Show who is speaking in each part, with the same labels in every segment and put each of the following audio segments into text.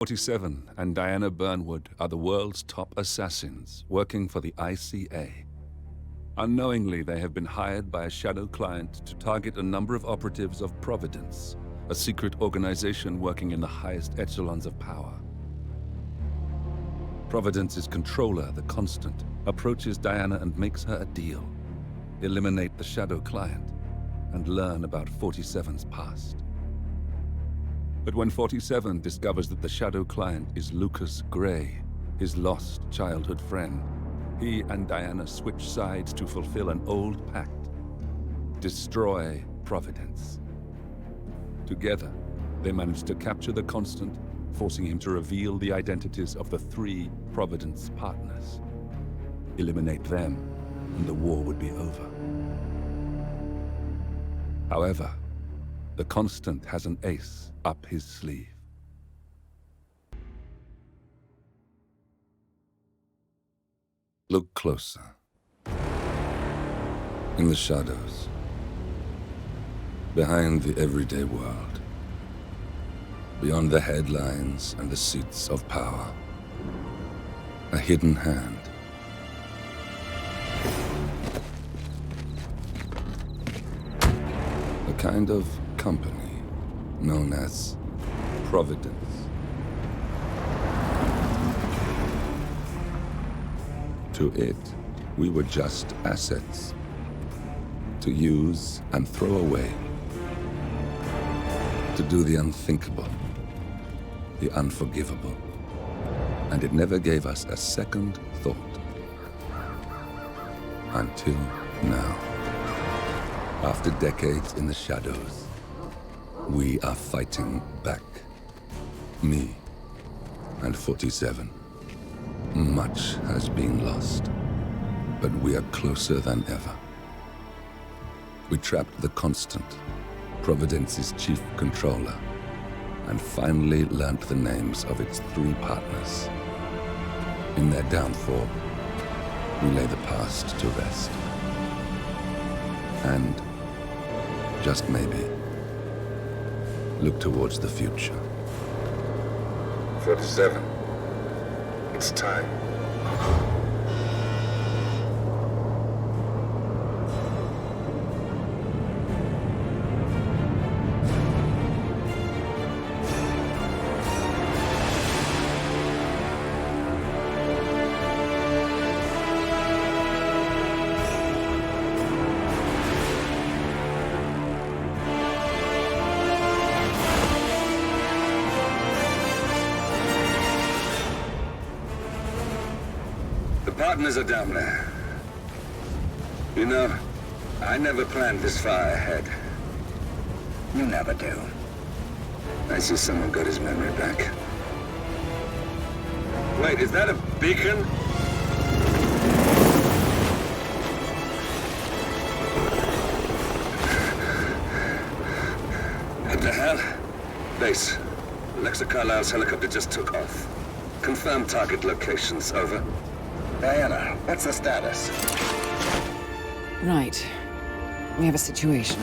Speaker 1: 47 and Diana Burnwood are the world's top assassins working for the ICA. Unknowingly, they have been hired by a shadow client to target a number of operatives of Providence, a secret organization working in the highest echelons of power. Providence's controller, the Constant, approaches Diana and makes her a deal. Eliminate the shadow client and learn about 47's past. But when 47 discovers that the shadow client is Lucas Gray, his lost childhood friend, he and Diana switch sides to fulfill an old pact: destroy Providence. Together, they manage to capture the Constant, forcing him to reveal the identities of the 3 Providence partners. Eliminate them, and the war would be over. However, the Constant has an ace up his sleeve. Look closer. In the shadows, behind the everyday world, beyond the headlines and the seats of power, a hidden hand. A kind of company known as Providence. To it, we were just assets, to use and throw away, to do the unthinkable, the unforgivable, and it never gave us a second thought. Until now. After decades in the shadows, we are fighting back. Me and 47. Much has been lost, but we are closer than ever. We trapped the Constant, Providence's chief controller, and finally learnt the names of its 3 partners. In their downfall, we lay the past to rest. And, just maybe, look towards the future. 47. It's time.
Speaker 2: The partners are down there. You know, I never planned this far ahead. You never do. I see someone got his memory back. Wait, is that a beacon? What the hell? Base. Alexa Carlisle's helicopter just took off. Confirm target locations, over. Diana, what's the status?
Speaker 3: Right. We have a situation.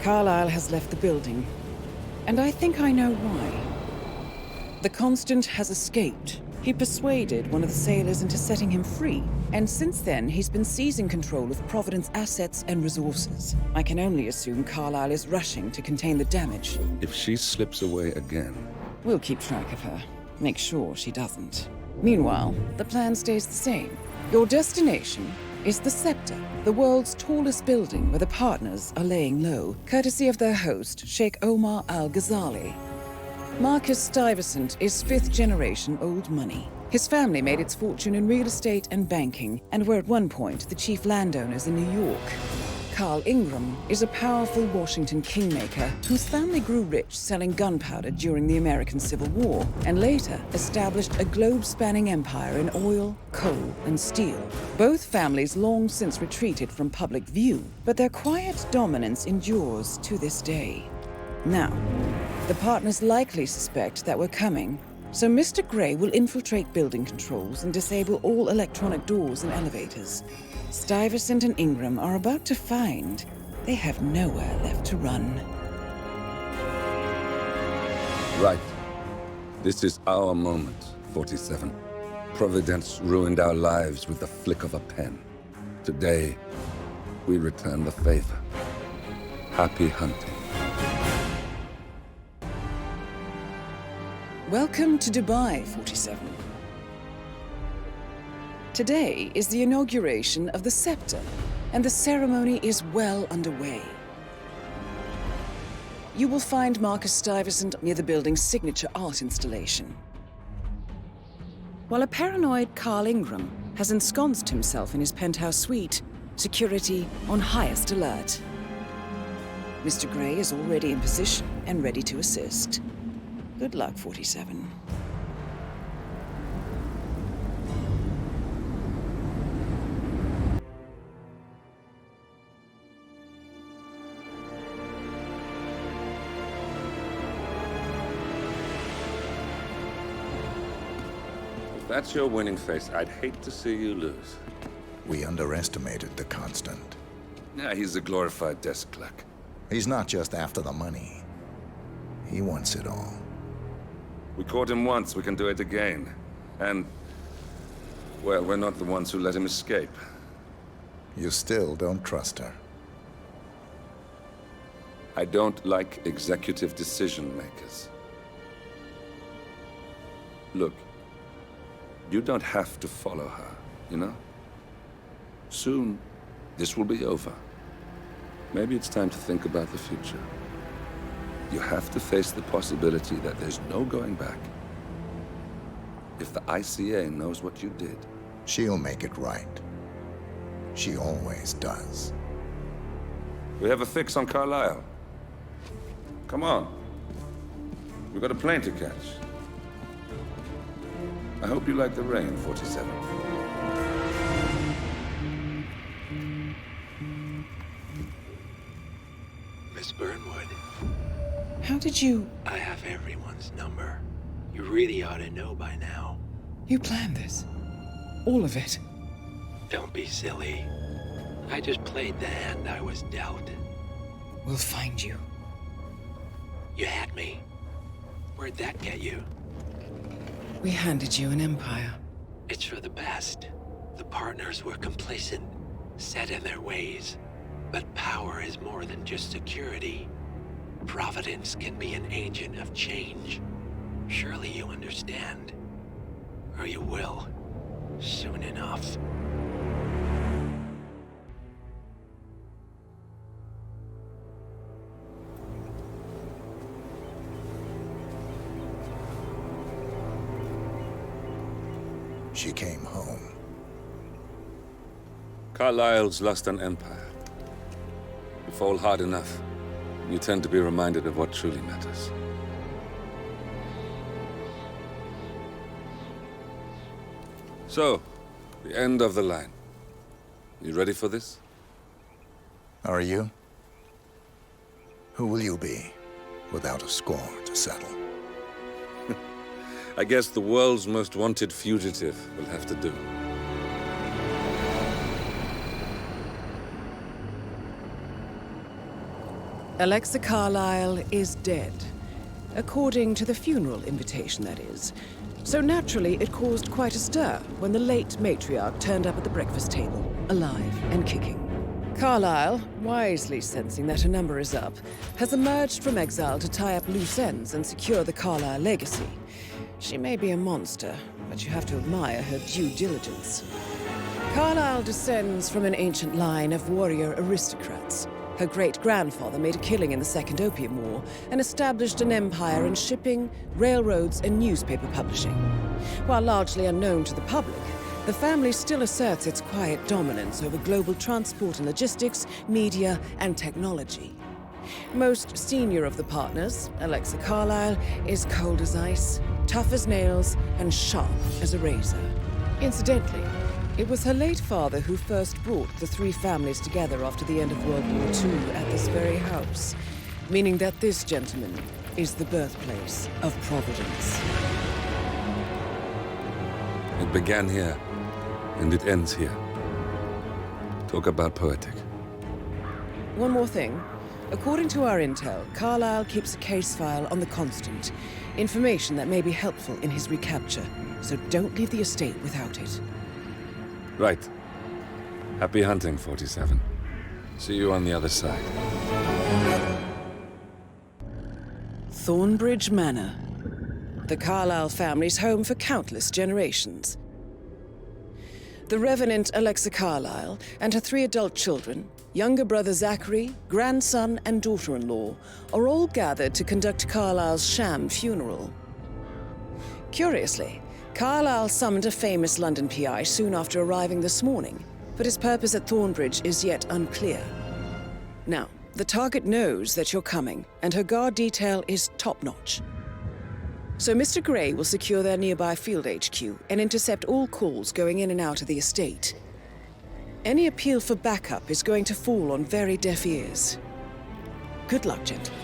Speaker 3: Carlisle has left the building. And I think I know why. The Constant has escaped. He persuaded one of the sailors into setting him free. And since then, he's been seizing control of Providence assets and resources. I can only assume Carlisle is rushing to contain the damage.
Speaker 1: If she slips away again...
Speaker 3: We'll keep track of her. Make sure she doesn't. Meanwhile, the plan stays the same. Your destination is the Scepter, the world's tallest building where the partners are laying low, courtesy of their host, Sheikh Omar Al-Ghazali. Marcus Stuyvesant is 5th-generation old money. His family made its fortune in real estate and banking, and were at one point the chief landowners in New York. Carl Ingram is a powerful Washington kingmaker whose family grew rich selling gunpowder during the American Civil War, and later established a globe-spanning empire in oil, coal, and steel. Both families long since retreated from public view, but their quiet dominance endures to this day. Now, the partners likely suspect that we're coming, so Mr. Gray will infiltrate building controls and disable all electronic doors and elevators. Stuyvesant and Ingram are about to find they have nowhere left to run.
Speaker 1: Right. This is our moment, 47. Providence ruined our lives with the flick of a pen. Today, we return the favor. Happy hunting.
Speaker 3: Welcome to Dubai, 47. Today is the inauguration of the scepter, and the ceremony is well underway. You will find Marcus Stuyvesant near the building's signature art installation. While a paranoid Carl Ingram has ensconced himself in his penthouse suite, security on highest alert. Mr. Gray is already in position and ready to assist. Good luck, 47.
Speaker 1: If that's your winning face, I'd hate to see you lose.
Speaker 4: We underestimated the Constant.
Speaker 1: Yeah, he's a glorified desk clerk.
Speaker 4: He's not just after the money. He wants it all.
Speaker 1: We caught him once, we can do it again. And, well, we're not the ones who let him escape.
Speaker 4: You still don't trust her.
Speaker 1: I don't like executive decision makers. Look, you don't have to follow her, you know? Soon, this will be over. Maybe it's time to think about the future. You have to face the possibility that there's no going back. If the ICA knows what you did,
Speaker 4: She'll make it right. She always does.
Speaker 1: we have a fix on Carlisle. Come on. We've got a plane to catch. I hope you like the rain, 47.
Speaker 5: Miss Burnwood,
Speaker 3: How did you...
Speaker 5: I have everyone's number. You really ought to know by now.
Speaker 3: You planned this? All of it?
Speaker 5: Don't be silly. I just played the hand I was dealt.
Speaker 3: We'll find you.
Speaker 5: You had me. Where'd that get you?
Speaker 3: We handed you an empire.
Speaker 5: It's for the best. The partners were complacent, set in their ways. But power is more than just security. Providence can be an agent of change. Surely you understand. Or you will. Soon enough.
Speaker 4: She came home.
Speaker 1: Carlisle's lost an empire. You fall hard enough, you tend to be reminded of what truly matters. So, the end of the line. You ready for this?
Speaker 4: Are you? Who will you be, without a score to settle?
Speaker 1: I guess the world's most wanted fugitive will have to do.
Speaker 3: Alexa Carlisle is dead. According to the funeral invitation, that is. So naturally, it caused quite a stir when the late matriarch turned up at the breakfast table, alive and kicking. Carlisle, wisely sensing that her number is up, has emerged from exile to tie up loose ends and secure the Carlisle legacy. She may be a monster, but you have to admire her due diligence. Carlisle descends from an ancient line of warrior aristocrats. Her great-grandfather made a killing in the Second Opium War and established an empire in shipping, railroads, and newspaper publishing. While largely unknown to the public, the family still asserts its quiet dominance over global transport and logistics, media, and technology. Most senior of the partners, Alexa Carlisle, is cold as ice, tough as nails, and sharp as a razor. Incidentally, it was her late father who first brought the three families together after the end of World War II at this very house, meaning that this gentleman is the birthplace of Providence.
Speaker 1: It began here, and it ends here. Talk about poetic.
Speaker 3: One more thing. According to our intel, Carlyle keeps a case file on the Constant. Information that may be helpful in his recapture. So don't leave the estate without it.
Speaker 1: Right. Happy hunting, 47. See you on the other side.
Speaker 3: Thornbridge Manor. The Carlyle family's home for countless generations. The Revenant Alexa Carlyle and her 3 adult children, younger brother Zachary, grandson, and daughter-in-law, are all gathered to conduct Carlyle's sham funeral. Curiously, Carlyle summoned a famous London PI soon after arriving this morning, but his purpose at Thornbridge is yet unclear. Now, the target knows that you're coming, and her guard detail is top-notch. So Mr. Gray will secure their nearby field HQ and intercept all calls going in and out of the estate. Any appeal for backup is going to fall on very deaf ears. Good luck, gentlemen.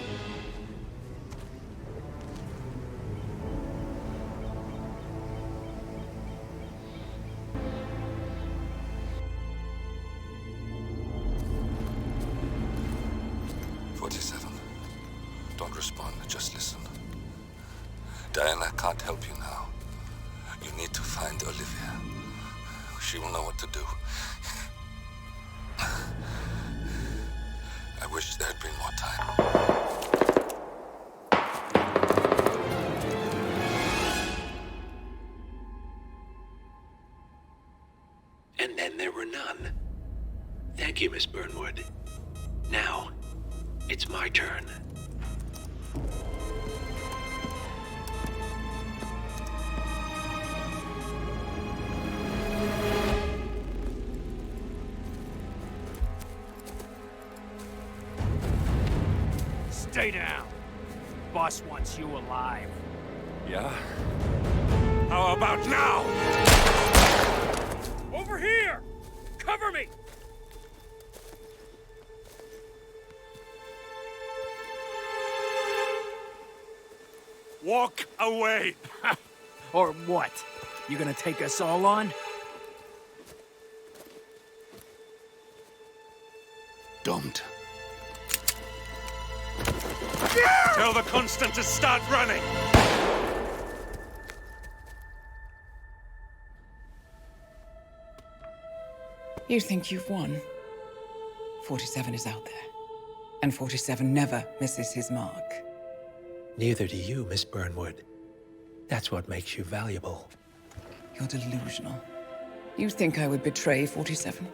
Speaker 1: Don't respond, just listen. Diana can't help you now. You need to find Olivia. She will know what to do. I wish there had been more time.
Speaker 5: And then there were none. Thank you, Miss Burnwood. Now, it's my turn.
Speaker 6: Stay down. Boss wants you alive.
Speaker 1: Yeah?
Speaker 6: How about now? Over here! Cover me! Walk away! Or what? You gonna take us all on?
Speaker 1: Don't.
Speaker 6: Tell the Constant to start running!
Speaker 3: You think you've won? 47 is out there. And 47 never misses his mark.
Speaker 5: Neither do you, Miss Burnwood. That's what makes you valuable.
Speaker 3: You're delusional. You think I would betray 47?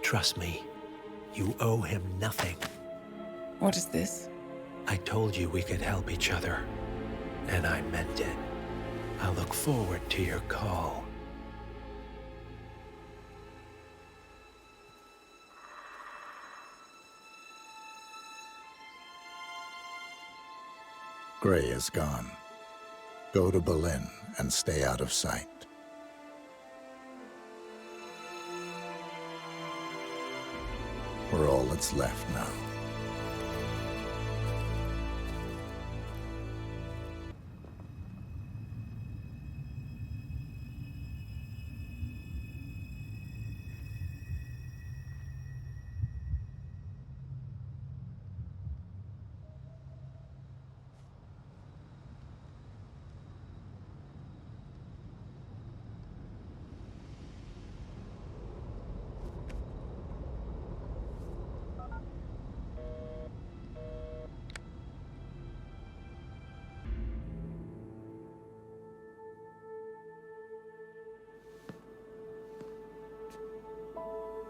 Speaker 5: Trust me, you owe him nothing.
Speaker 3: What is this?
Speaker 5: I told you we could help each other, and I meant it. I look forward to your call.
Speaker 4: Gray is gone. Go to Berlin and stay out of sight. We're all that's left now.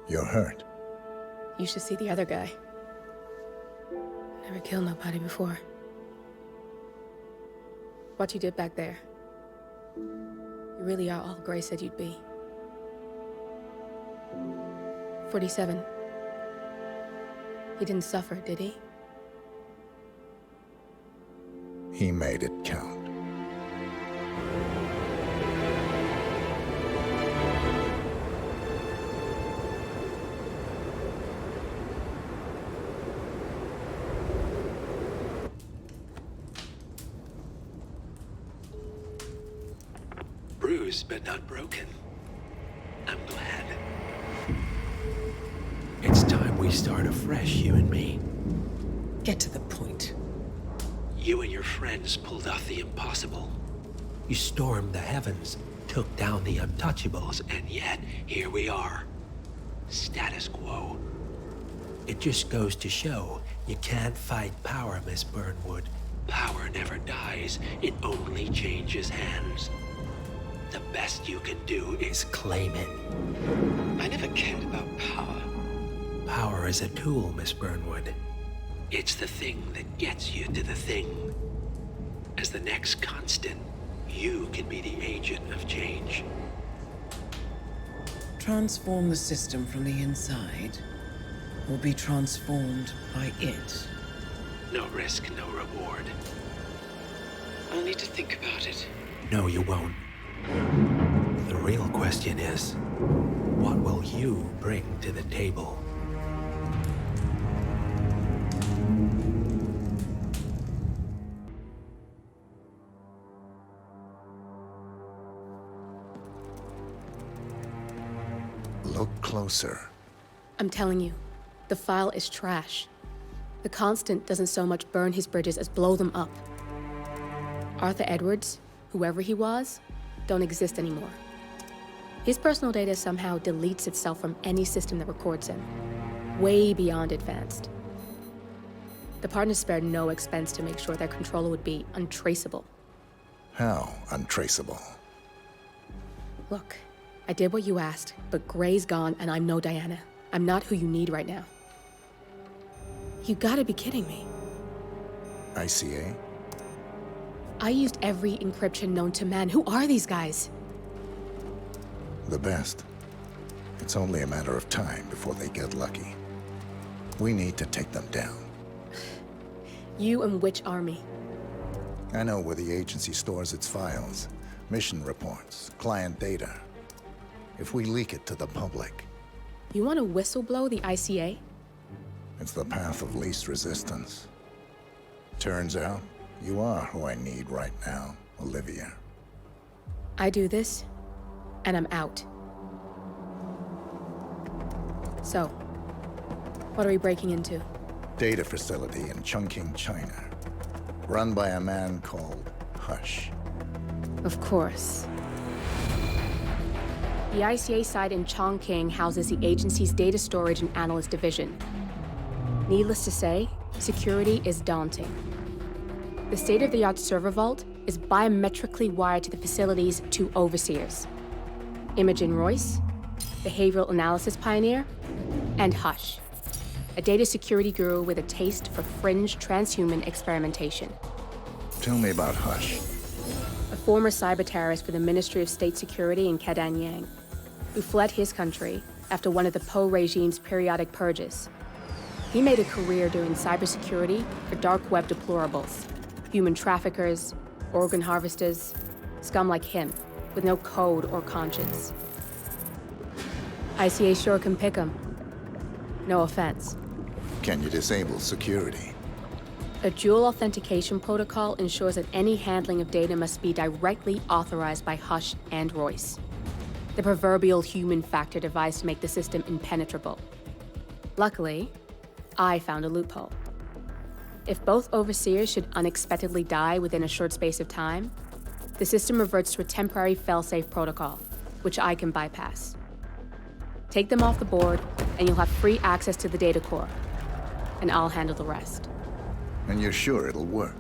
Speaker 4: You're hurt.
Speaker 7: You should see the other guy. Never killed nobody before. What you did back there. You really are all Gray said you'd be. 47. He didn't suffer, did he?
Speaker 4: He made it count.
Speaker 5: Bruised but not broken. I'm glad. It's time we start afresh, you and me.
Speaker 3: Get to the point.
Speaker 5: You and your friends pulled off the impossible. You stormed the heavens, took down the untouchables, and yet here we are. Status quo. It just goes to show you can't fight power, Miss Burnwood. Power never dies, it only changes hands. The best you can do is claim it.
Speaker 3: I never cared about power.
Speaker 5: Power is a tool, Miss Burnwood. It's the thing that gets you to the thing. As the next constant, you can be the agent of change.
Speaker 3: Transform the system from the inside, or be transformed by it.
Speaker 5: No risk, no reward.
Speaker 3: I'll need to think about it.
Speaker 5: No, you won't. The real question is, what will you bring to the table?
Speaker 4: Look closer.
Speaker 7: I'm telling you, the file is trash. The Constant doesn't so much burn his bridges as blow them up. Arthur Edwards, whoever he was, don't exist anymore. His personal data somehow deletes itself from any system that records him, way beyond advanced. The partners spared no expense to make sure their controller would be untraceable.
Speaker 4: How untraceable?
Speaker 7: Look, I did what you asked, but Gray's gone and I'm no Diana. I'm not who you need right now. You gotta be kidding me.
Speaker 4: ICA?
Speaker 7: I used every encryption known to man. Who are these guys?
Speaker 4: The best. It's only a matter of time before they get lucky. We need to take them down.
Speaker 7: You and which army?
Speaker 4: I know where the agency stores its files, mission reports, client data. If we leak it to the public,
Speaker 7: You want to whistleblow the ICA?
Speaker 4: it's the path of least resistance. Turns out, you are who I need right now, Olivia.
Speaker 7: I do this, and I'm out. So, what are we breaking into?
Speaker 4: Data facility in Chongqing, China. Run by a man called Hush.
Speaker 7: Of course. The ICA site in Chongqing houses the agency's data storage and analyst division. Needless to say, security is daunting. The state-of-the-art server vault is biometrically wired to the facility's two overseers: Imogen Royce, behavioral analysis pioneer, and Hush, a data security guru with a taste for fringe transhuman experimentation.
Speaker 4: Tell me about Hush.
Speaker 7: A former cyber terrorist for the Ministry of State Security in Kadanyang, who fled his country after one of the Po regime's periodic purges. He made a career doing cybersecurity for dark web deplorables, human traffickers, organ harvesters, scum like him, with no code or conscience. ICA sure can pick 'em. No offense.
Speaker 4: Can you disable security?
Speaker 7: A dual authentication protocol ensures that any handling of data must be directly authorized by Hush and Royce, the proverbial human factor device to make the system impenetrable. Luckily, I found a loophole. If both overseers should unexpectedly die within a short space of time, the system reverts to a temporary fail-safe protocol, which I can bypass. Take them off the board, and you'll have free access to the data core, and I'll handle the rest.
Speaker 4: And you're sure it'll work?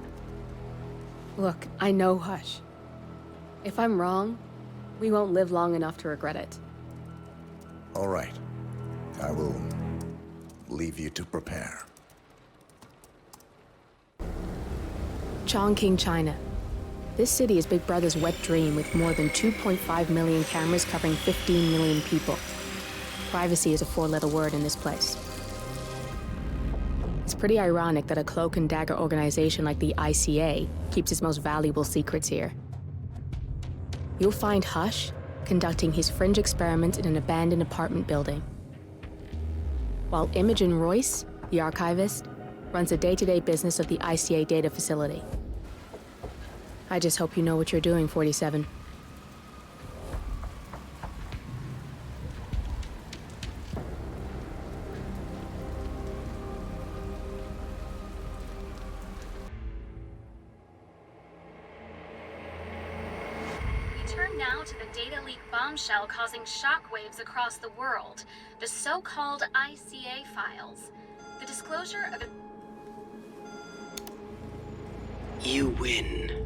Speaker 7: Look, I know Hush. If I'm wrong, we won't live long enough to regret it.
Speaker 4: All right. I will leave you to prepare.
Speaker 7: Chongqing, China. This city is Big Brother's wet dream with more than 2.5 million cameras covering 15 million people. Privacy is a four-letter word in this place. It's pretty ironic that a cloak and dagger organization like the ICA keeps its most valuable secrets here. You'll find Hush conducting his fringe experiments in an abandoned apartment building, while Imogen Royce, the archivist, runs the day-to-day business of the ICA data facility. I just hope you know what you're doing, 47.
Speaker 8: turn now to the data leak bombshell causing shockwaves across the world, the so-called ICA files. The disclosure of...
Speaker 9: You win.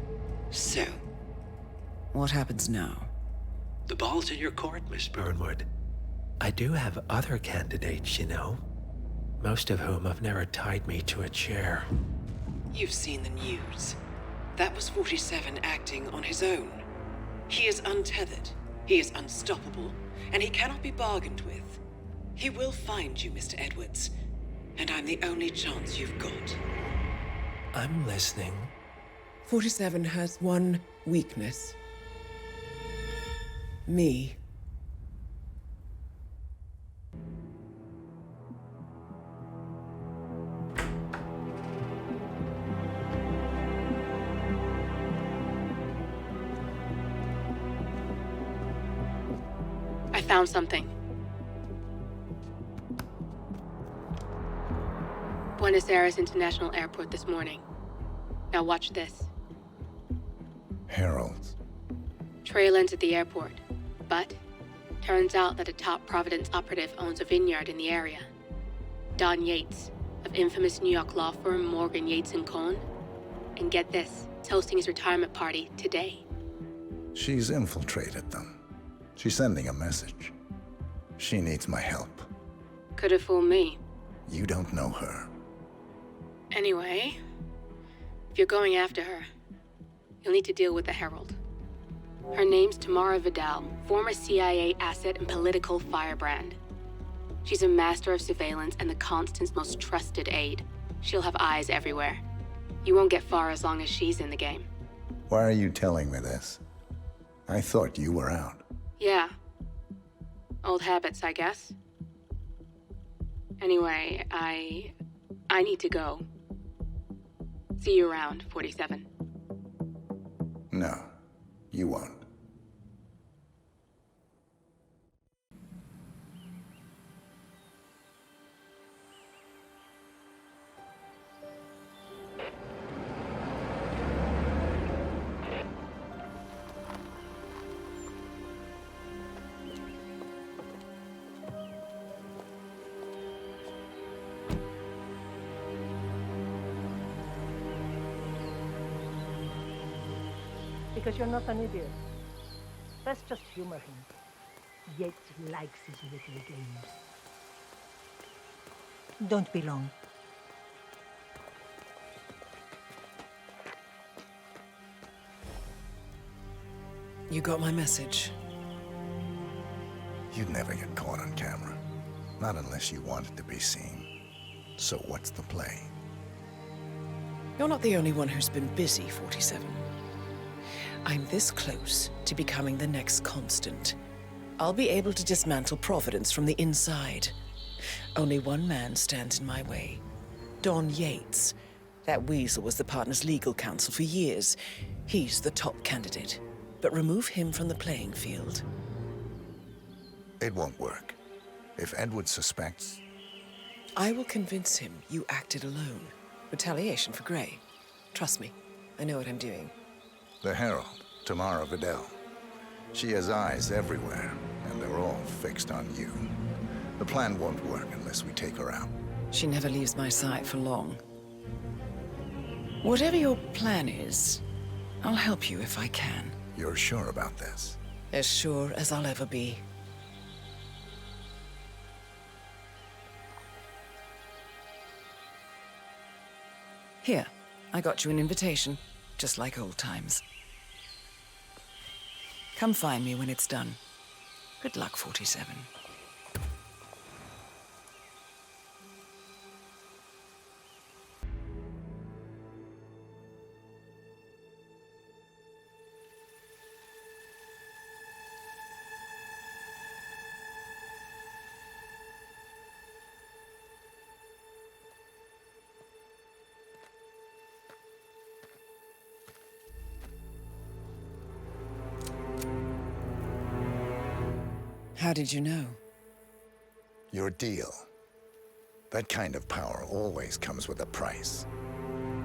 Speaker 9: So,
Speaker 3: What happens now?
Speaker 5: The ball's in your court, Miss Burnwood. I do have other candidates, you know. Most of whom have never tied me to a chair.
Speaker 9: you've seen the news. That was 47 acting on his own. He is untethered, he is unstoppable, and he cannot be bargained with. He will find you, Mr. Edwards, and I'm the only chance you've got.
Speaker 5: I'm listening.
Speaker 3: 47 has one weakness. Me.
Speaker 7: I found something. Buenos Aires International Airport this morning. Now watch this.
Speaker 4: Heralds.
Speaker 7: Trail ends at the airport, but turns out that a top Providence operative owns a vineyard in the area. Don Yates, of infamous New York law firm Morgan, Yates & Cohn. And get this, it's hosting his retirement party today.
Speaker 4: She's infiltrated them. She's sending a message. She needs my help.
Speaker 7: Could have fooled me.
Speaker 4: You don't know her.
Speaker 7: Anyway, if you're going after her, you'll need to deal with the Herald. Her name's Tamara Vidal, former CIA asset and political firebrand. She's a master of surveillance and the Constant's most trusted aide. She'll have eyes everywhere. You won't get far as long as she's in the game.
Speaker 4: Why are you telling me this? I thought you were out.
Speaker 7: Yeah. Old habits, I guess. Anyway, I need to go. See you around, 47.
Speaker 4: No, you won't.
Speaker 10: Because you're not an idiot. Let's just humor him. Yates likes his little games. Don't be long.
Speaker 3: You got my message.
Speaker 4: You'd never get caught on camera. Not unless you wanted to be seen. So what's the play?
Speaker 3: You're not the only one who's been busy, 47. I'm this close to becoming the next Constant. I'll be able to dismantle Providence from the inside. Only one man stands in my way. Don Yates. That weasel was the partner's legal counsel for years. He's the top candidate. But remove him from the playing field.
Speaker 4: It won't work. If Edward suspects...
Speaker 3: I will convince him you acted alone. Retaliation for Grey. Trust me, I know what I'm doing.
Speaker 4: The Herald, Tamara Vidal. She has eyes everywhere, and they're all fixed on you. The plan won't work unless we take her out.
Speaker 3: She never leaves my sight for long. Whatever your plan is, I'll help you if I can.
Speaker 4: You're sure about this?
Speaker 3: As sure as I'll ever be. Here, I got you an invitation, just like old times. Come find me when it's done. Good luck, 47. How did you know?
Speaker 4: Your deal. That kind of power always comes with a price.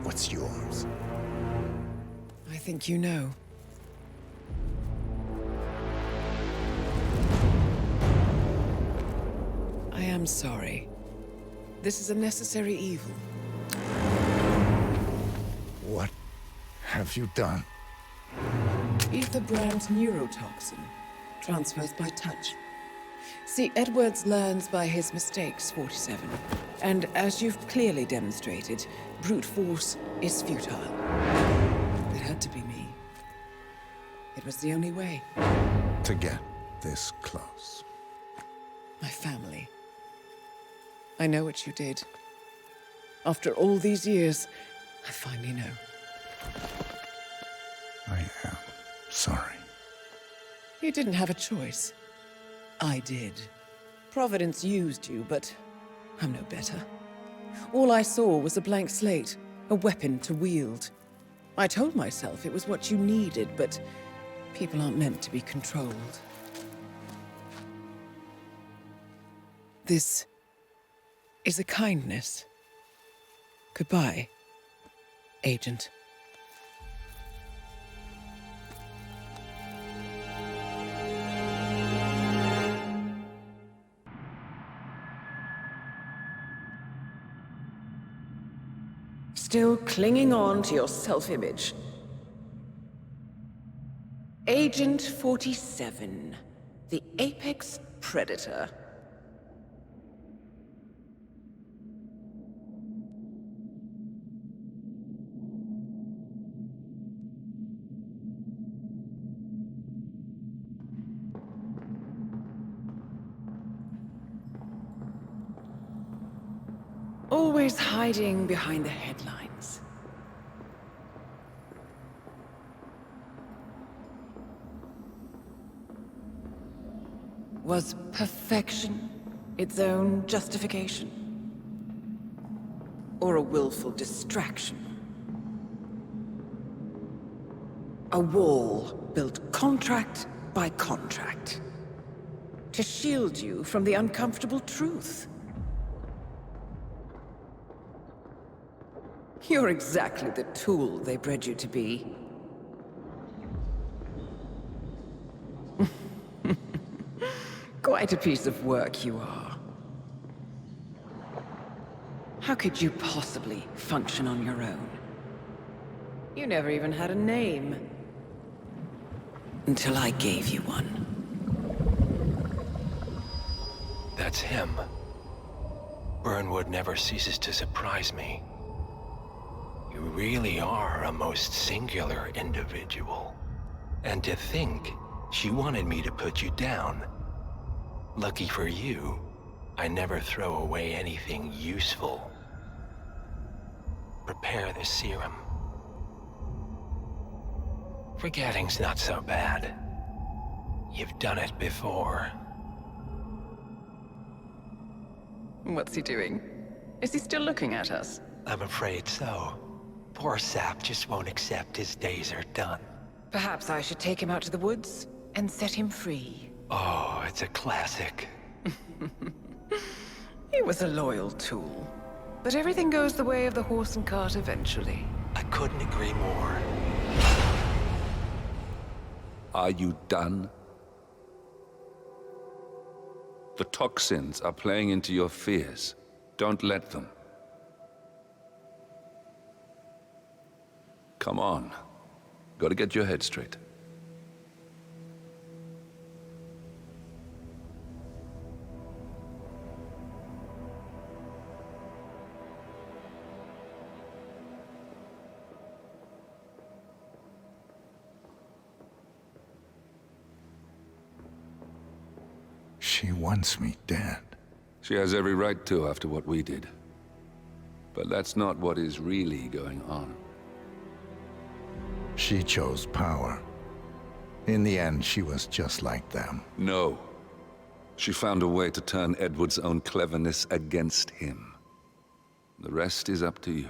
Speaker 4: What's yours?
Speaker 3: I think you know. I'm sorry. This is a necessary evil.
Speaker 4: What have you done?
Speaker 3: Ether brand neurotoxin transfers by touch. See, Edwards learns by his mistakes, 47. And as you've clearly demonstrated, brute force is futile. It had to be me. It was the only way.
Speaker 4: To get this close.
Speaker 3: My family. I know what you did. After all these years, I finally know.
Speaker 4: I am sorry.
Speaker 3: You didn't have a choice. I did. Providence used you, but I'm no better. All I saw was a blank slate, a weapon to wield. I told myself it was what you needed, but people aren't meant to be controlled. This is a kindness. Goodbye, Agent. Still clinging on to your self-image. Agent 47, the apex predator. Always hiding behind the headlines. Was perfection its own justification? Or a willful distraction? A wall built contract by contract to shield you from the uncomfortable truth. You're exactly the tool they bred you to be. Quite a piece of work you are. How could you possibly function on your own? You never even had a name. Until I gave you one.
Speaker 5: That's him. Burnwood never ceases to surprise me. You really are a most singular individual. And to think she wanted me to put you down. Lucky for you, I never throw away anything useful. Prepare the serum. Forgetting's not so bad. You've done it before.
Speaker 3: What's he doing? Is he still looking at us?
Speaker 5: I'm afraid so. Poor sap just won't accept his days are done.
Speaker 3: Perhaps I should take him out to the woods and set him free.
Speaker 5: Oh, it's a classic.
Speaker 3: He was a loyal tool. But everything goes the way of the horse and cart eventually.
Speaker 5: I couldn't agree more.
Speaker 1: Are you done? The toxins are playing into your fears. Don't let them. Come on. Gotta get your head straight.
Speaker 4: She wants me dead.
Speaker 1: She has every right to after what we did. But that's not what is really going on.
Speaker 4: She chose power. In the end, she was just like them.
Speaker 1: No. She found a way to turn Edward's own cleverness against him. The rest is up to you.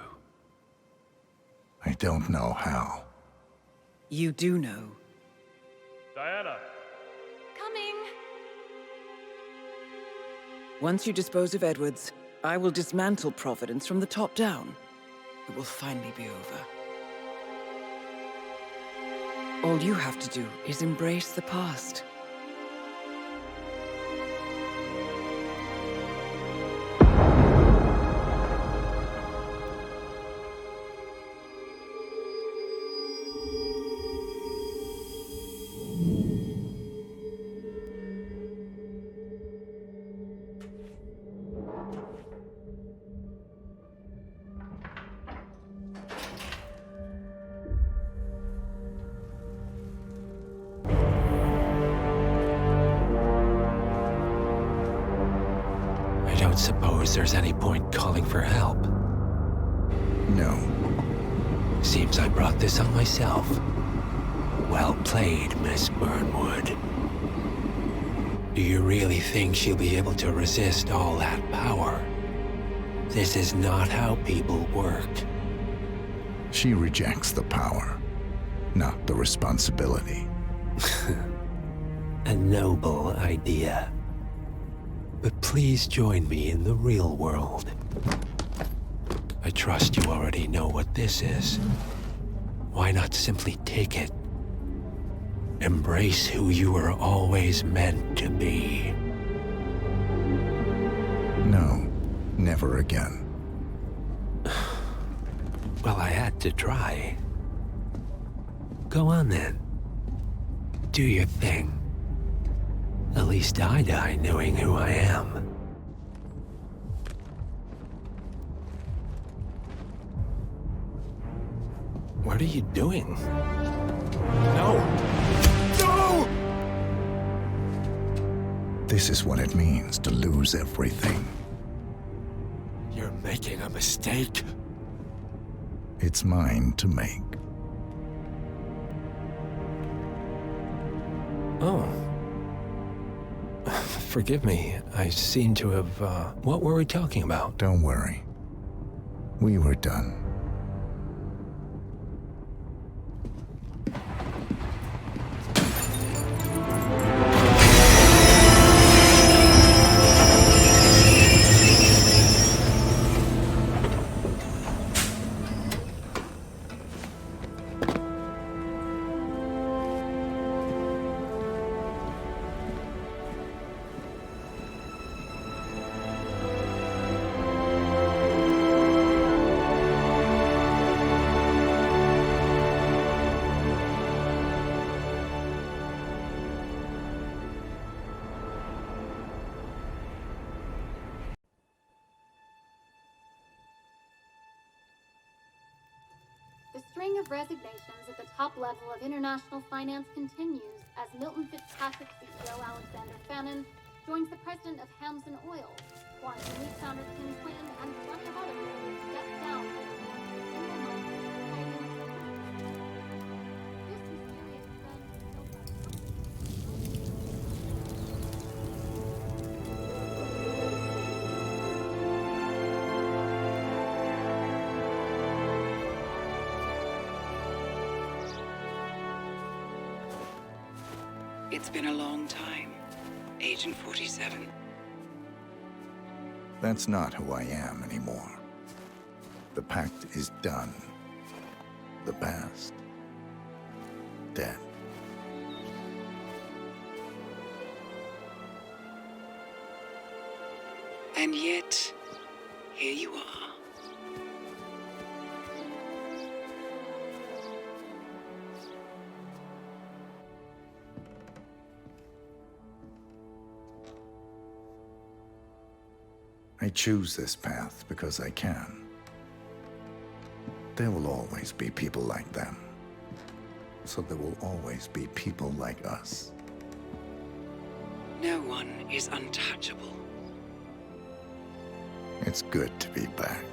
Speaker 4: I don't know how.
Speaker 3: You do know.
Speaker 11: Diana!
Speaker 8: Coming.
Speaker 3: Once you dispose of Edwards, I will dismantle Providence from the top down. It will finally be over. All you have to do is embrace the past.
Speaker 5: don't suppose there's any point calling for help.
Speaker 4: No.
Speaker 5: Seems I brought this on myself. Well played, Miss Burnwood. Do you really think she'll be able to resist all that power? This is not how people work.
Speaker 4: She rejects the power, not the responsibility.
Speaker 5: A noble idea. But please join me in the real world. I trust you already know what this is. Why not simply take it? Embrace who you were always meant to be.
Speaker 4: No, never again.
Speaker 5: Well, I had to try. Go on then. Do your thing. At least I die knowing who I am. What are you doing? No! No!
Speaker 4: This is what it means to lose everything.
Speaker 5: You're making a mistake.
Speaker 4: It's mine to make.
Speaker 5: Oh. Forgive me. I seem to have, What were we talking about?
Speaker 4: Don't worry. We were done.
Speaker 8: The string of resignations at the top level of international finance continues as Milton Fitzpatrick CEO Alexander Fannin joins the president of Hamson Oil, Quantum Leap founder Tim Clinton, and plenty of other leaders step down from the board in a single month, citing this mysterious trend
Speaker 9: It's been a long time, Agent 47.
Speaker 4: That's not who I am anymore. The pact is done. The past, dead.
Speaker 9: And yet, here you are.
Speaker 4: I choose this path because I can. There will always be people like them. So there will always be people like us.
Speaker 9: No one is untouchable.
Speaker 4: It's good to be back.